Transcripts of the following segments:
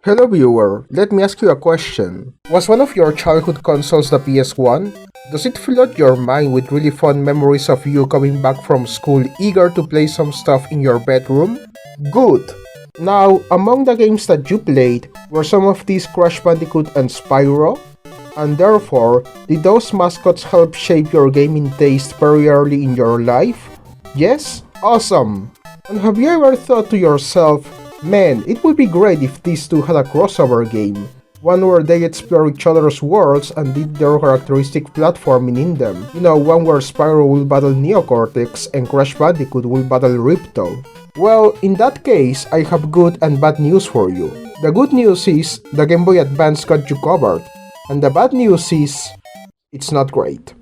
Hello viewer, let me ask you a question. Was one of your childhood consoles the PS1? Does it flood your mind with really fond memories of you coming back from school eager to play some stuff in your bedroom? Good! Now, among the games that you played, were some of these Crash Bandicoot and Spyro? And therefore, did those mascots help shape your gaming taste very early in your life? Yes? Awesome! And have you ever thought to yourself, man, it would be great if these two had a crossover game, one where they explore each other's worlds and did their characteristic platforming in them. You know, one where Spyro will battle Cortex and Crash Bandicoot will battle Ripto. Well, in that case, I have good and bad news for you. The good news is, the Game Boy Advance got you covered, and the bad news is, it's not great.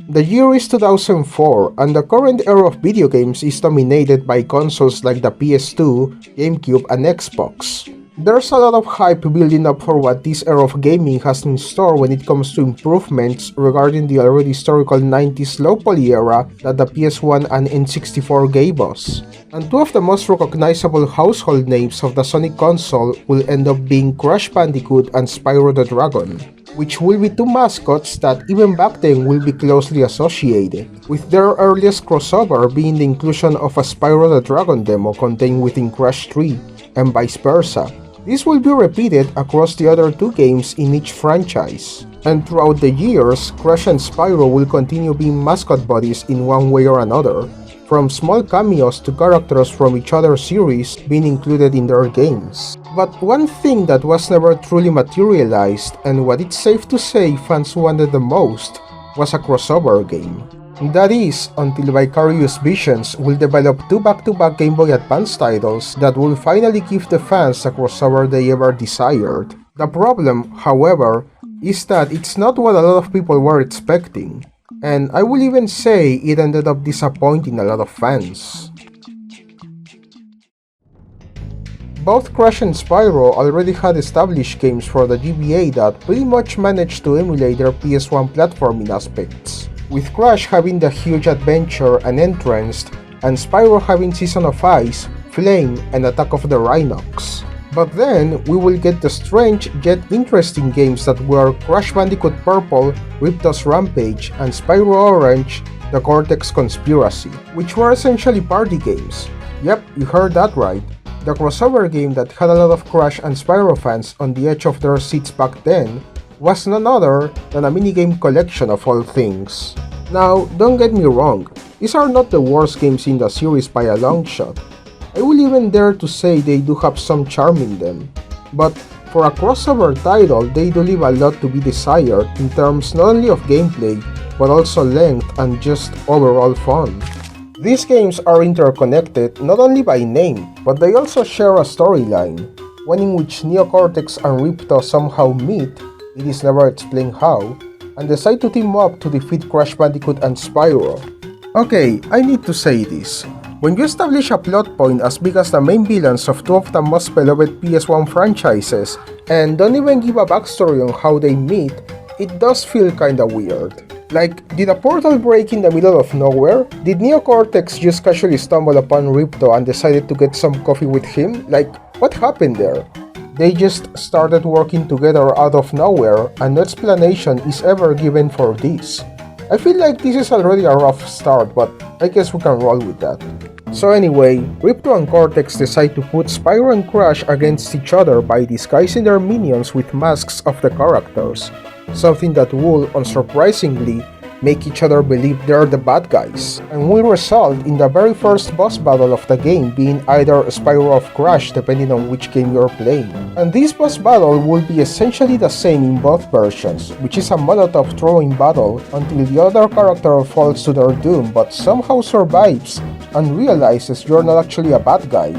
The year is 2004, and the current era of video games is dominated by consoles like the PS2, GameCube, and Xbox. There's a lot of hype building up for what this era of gaming has in store when it comes to improvements regarding the already historical 90s low poly era that the PS1 and N64 gave us. And two of the most recognizable household names of the Sonic console will end up being Crash Bandicoot and Spyro the Dragon, which will be two mascots that even back then will be closely associated, with their earliest crossover being the inclusion of a Spyro the Dragon demo contained within Crash 3, and vice versa. This will be repeated across the other two games in each franchise, and throughout the years, Crash and Spyro will continue being mascot buddies in one way or another, from small cameos to characters from each other's series being included in their games. But one thing that was never truly materialized, and what it's safe to say fans wanted the most, was a crossover game. That is, until Vicarious Visions will develop two back-to-back Game Boy Advance titles that will finally give the fans the crossover they ever desired. The problem, however, is that it's not what a lot of people were expecting, and I will even say it ended up disappointing a lot of fans. Both Crash and Spyro already had established games for the GBA that pretty much managed to emulate their PS1 platforming aspects, with Crash having the huge adventure and entrance, and Spyro having Season of Ice, Flame, and Attack of the Rhinox. But then, we will get the strange yet interesting games that were Crash Bandicoot Purple, Ripto's Rampage, and Spyro Orange, the Cortex Conspiracy, which were essentially party games. Yep, you heard that right. The crossover game that had a lot of Crash and Spyro fans on the edge of their seats back then was none other than a minigame collection of all things. Now, don't get me wrong, these are not the worst games in the series by a long shot. I will even dare to say they do have some charm in them, but for a crossover title, they do leave a lot to be desired in terms not only of gameplay, but also length and just overall fun. These games are interconnected not only by name, but they also share a storyline, one in which Cortex and Ripto somehow meet, it is never explained how, and decide to team up to defeat Crash Bandicoot and Spyro. Okay, I need to say this. When you establish a plot point as big as the main villains of two of the most beloved PS1 franchises, and don't even give a backstory on how they meet, it does feel kinda weird. Like, did a portal break in the middle of nowhere? Did Cortex just casually stumble upon Ripto and decided to get some coffee with him? Like, what happened there? They just started working together out of nowhere, and no explanation is ever given for this. I feel like this is already a rough start, but I guess we can roll with that. So anyway, Ripto and Cortex decide to put Spyro and Crash against each other by disguising their minions with masks of the characters, something that will, unsurprisingly, make each other believe they're the bad guys, and will result in the very first boss battle of the game being either Spyro or Crash depending on which game you're playing. And this boss battle will be essentially the same in both versions, which is a Molotov throwing battle until the other character falls to their doom but somehow survives and realizes you're not actually a bad guy,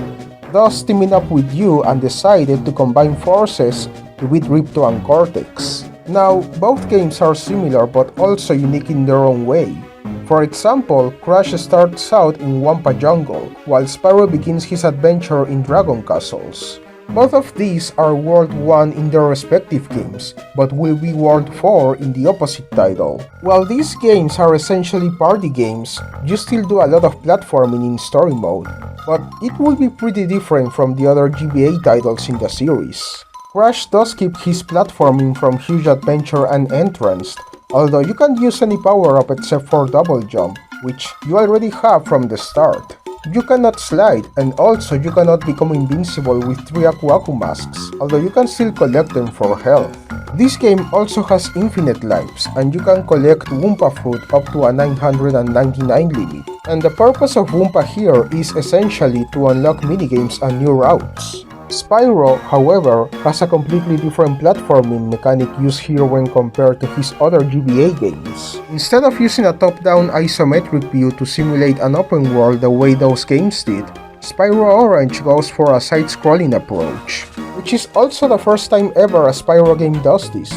thus teaming up with you and decided to combine forces to beat Ripto and Cortex. Now, both games are similar but also unique in their own way. For example, Crash starts out in Wampa Jungle, while Spyro begins his adventure in Dragon Castles. Both of these are World 1 in their respective games, but will be World 4 in the opposite title. While these games are essentially party games, you still do a lot of platforming in story mode, but it will be pretty different from the other GBA titles in the series. Crash does keep his platforming from Huge Adventure unentranced, although you can't use any power-up except for double jump, which you already have from the start. You cannot slide, and also you cannot become invincible with 3 Aku Aku masks, although you can still collect them for health. This game also has infinite lives, and you can collect Wumpa Fruit up to a 999 limit. And the purpose of Wumpa here is essentially to unlock minigames and new routes. Spyro, however, has a completely different platforming mechanic used here when compared to his other GBA games. Instead of using a top-down isometric view to simulate an open world the way those games did, Spyro Orange goes for a side-scrolling approach, which is also the first time ever a Spyro game does this.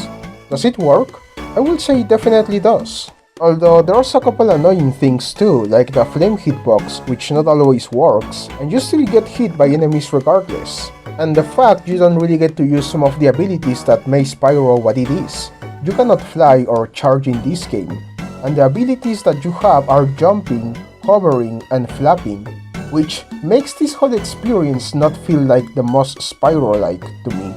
Does it work? I will say it definitely does. Although there's a couple annoying things too, like the flame hitbox, which not always works, and you still get hit by enemies regardless. And the fact you don't really get to use some of the abilities that make Spyro what it is. You cannot fly or charge in this game, and the abilities that you have are jumping, hovering, and flapping, which makes this whole experience not feel like the most Spyro-like to me.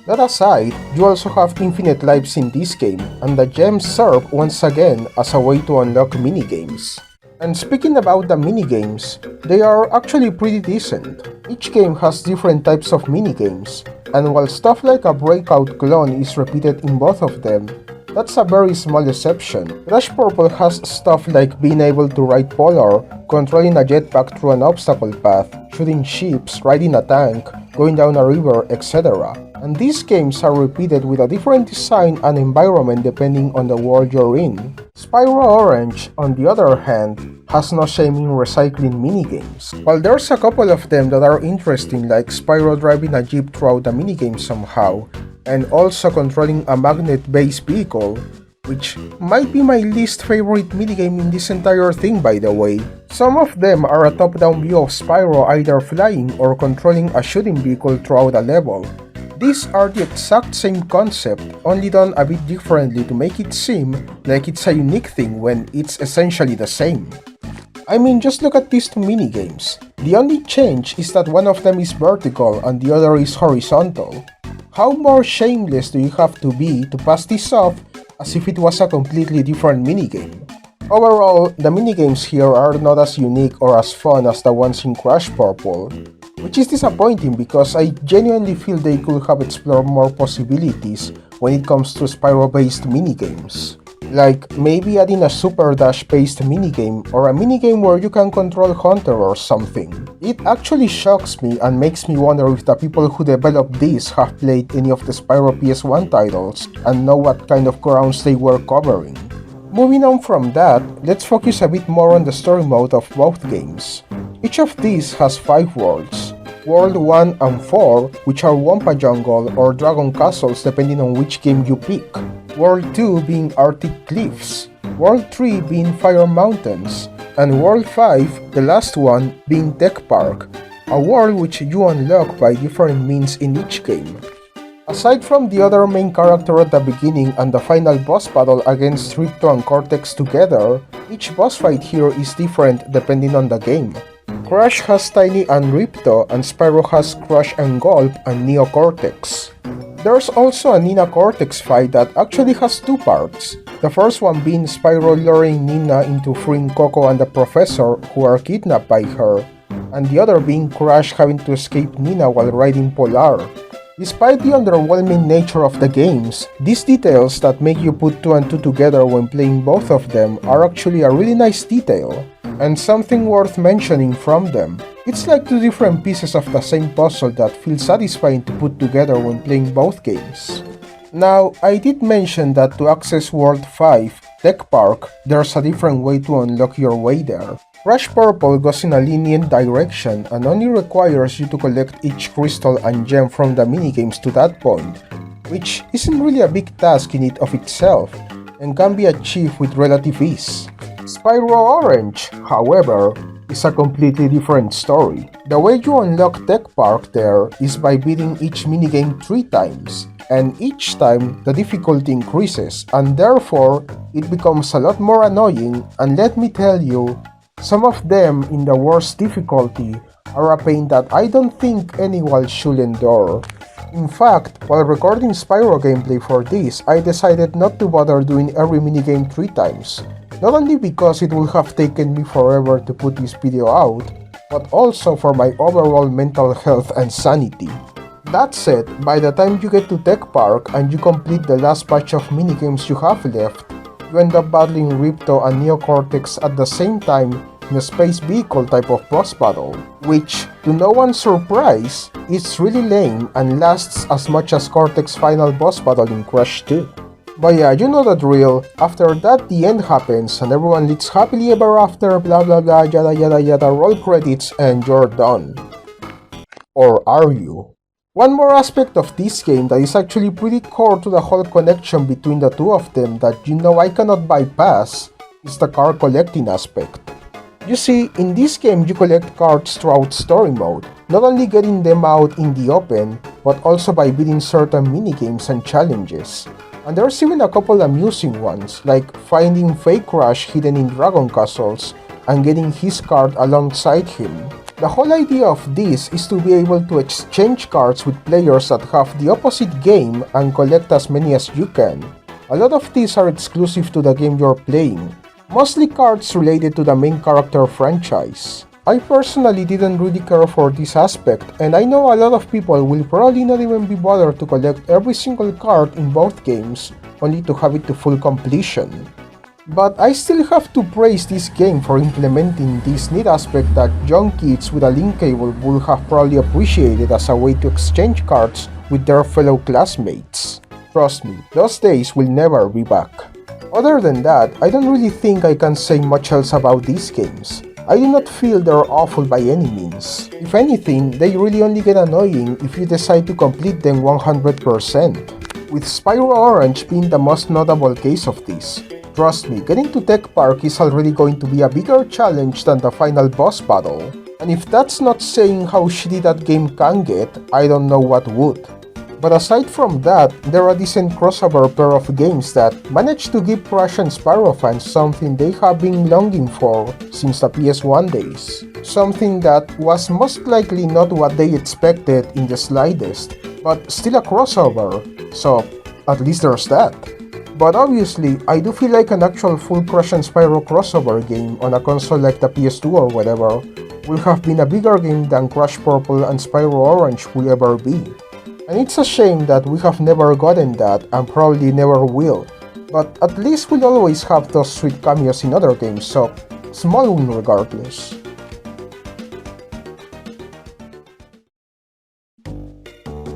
That aside, you also have infinite lives in this game, and the gems serve once again as a way to unlock minigames. And speaking about the minigames, they are actually pretty decent. Each game has different types of minigames, and while stuff like a breakout clone is repeated in both of them, that's a very small exception. Crash Purple has stuff like being able to ride Polar, controlling a jetpack through an obstacle path, shooting ships, riding a tank, going down a river, etc. And these games are repeated with a different design and environment depending on the world you're in. Spyro Orange, on the other hand, has no shame in recycling minigames. While there's a couple of them that are interesting, like Spyro driving a jeep throughout the minigame somehow, and also controlling a magnet-based vehicle, which might be my least favorite minigame in this entire thing, by the way. Some of them are a top-down view of Spyro either flying or controlling a shooting vehicle throughout a level. These are the exact same concept, only done a bit differently to make it seem like it's a unique thing when it's essentially the same. I mean, just look at these two minigames. The only change is that one of them is vertical and the other is horizontal. How more shameless do you have to be to pass this off as if it was a completely different minigame? Overall, the minigames here are not as unique or as fun as the ones in Crash Purple, which is disappointing because I genuinely feel they could have explored more possibilities when it comes to Spyro-based minigames. Like maybe adding a Super Dash-based minigame or a minigame where you can control Hunter or something. It actually shocks me and makes me wonder if the people who developed this have played any of the Spyro PS1 titles and know what kind of grounds they were covering. Moving on from that, let's focus a bit more on the story mode of both games. Each of these has 5 worlds. World 1 and 4, which are Wumpa Jungle or Dragon Castles depending on which game you pick. World 2 being Arctic Cliffs. World 3 being Fire Mountains. And World 5, the last one, being Tech Park, a world which you unlock by different means in each game. Aside from the other main character at the beginning and the final boss battle against Ripto and Cortex together, each boss fight here is different depending on the game. Crash has Tiny and Ripto, and Spyro has Crush and Gulp and Neo Cortex. There's also a Nina Cortex fight that actually has 2 parts, the first one being Spyro luring Nina into freeing Coco and the Professor who are kidnapped by her, and the other being Crash having to escape Nina while riding Polar. Despite the underwhelming nature of the games, these details that make you put 2 and 2 together when playing both of them are actually a really nice detail, and something worth mentioning from them. It's like 2 different pieces of the same puzzle that feel satisfying to put together when playing both games. Now, I did mention that to access World 5, Tech Park, there's a different way to unlock your way there. Crash Purple goes in a lenient direction and only requires you to collect each crystal and gem from the minigames to that point, which isn't really a big task in it of itself, and can be achieved with relative ease. Spyro Orange, however, is a completely different story. The way you unlock Tech Park there is by beating each minigame 3 times, and each time the difficulty increases, and therefore it becomes a lot more annoying, and let me tell you, some of them in the worst difficulty are a pain that I don't think anyone should endure. In fact, while recording Spyro gameplay for this, I decided not to bother doing every minigame 3 times, not only because it would have taken me forever to put this video out, but also for my overall mental health and sanity. That said, by the time you get to Tech Park and you complete the last batch of minigames you have left, you end up battling Ripto and Neo Cortex at the same time in a space vehicle type of boss battle, which, to no one's surprise, is really lame and lasts as much as Cortex's final boss battle in Crash 2. But yeah, you know the drill. After that, the end happens and everyone lives happily ever after, blah blah blah, yada yada yada, roll credits, and you're done. Or are you? One more aspect of this game that is actually pretty core to the whole connection between the two of them that you know I cannot bypass is the card collecting aspect. You see, in this game you collect cards throughout story mode, not only getting them out in the open, but also by beating certain minigames and challenges. And there's even a couple amusing ones, like finding fake Crash hidden in dragon castles and getting his card alongside him. The whole idea of this is to be able to exchange cards with players that have the opposite game and collect as many as you can. A lot of these are exclusive to the game you're playing, mostly cards related to the main character franchise. I personally didn't really care for this aspect, and I know a lot of people will probably not even be bothered to collect every single card in both games, only to have it to full completion. But I still have to praise this game for implementing this neat aspect that young kids with a link cable would have probably appreciated as a way to exchange cards with their fellow classmates. Trust me, those days will never be back. Other than that, I don't really think I can say much else about these games. I do not feel they're awful by any means. If anything, they really only get annoying if you decide to complete them 100%, with Spyro Orange being the most notable case of this. Trust me, getting to Tech Park is already going to be a bigger challenge than the final boss battle, and if that's not saying how shitty that game can get, I don't know what would. But aside from that, they're a decent crossover pair of games that managed to give Crash and Spyro fans something they have been longing for since the PS1 days. Something that was most likely not what they expected in the slightest, but still a crossover, so at least there's that. But obviously, I do feel like an actual full Crash and Spyro crossover game on a console like the PS2 or whatever will have been a bigger game than Crash Purple and Spyro Orange will ever be. And it's a shame that we have never gotten that and probably never will, but at least we'll always have those sweet cameos in other games, so small win regardless.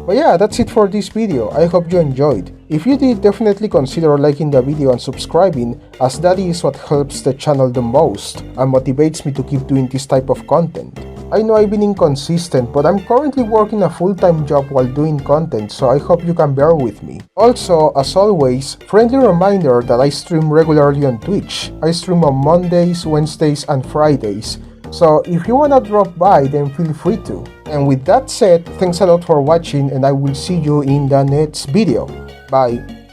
But yeah, that's it for this video. I hope you enjoyed. If you did, definitely consider liking the video and subscribing, as that is what helps the channel the most and motivates me to keep doing this type of content. I know I've been inconsistent, but I'm currently working a full-time job while doing content, so I hope you can bear with me. Also, as always, friendly reminder that I stream regularly on Twitch. I stream on Mondays, Wednesdays, and Fridays, so if you wanna drop by, then feel free to. And with that said, thanks a lot for watching, and I will see you in the next video. Bye.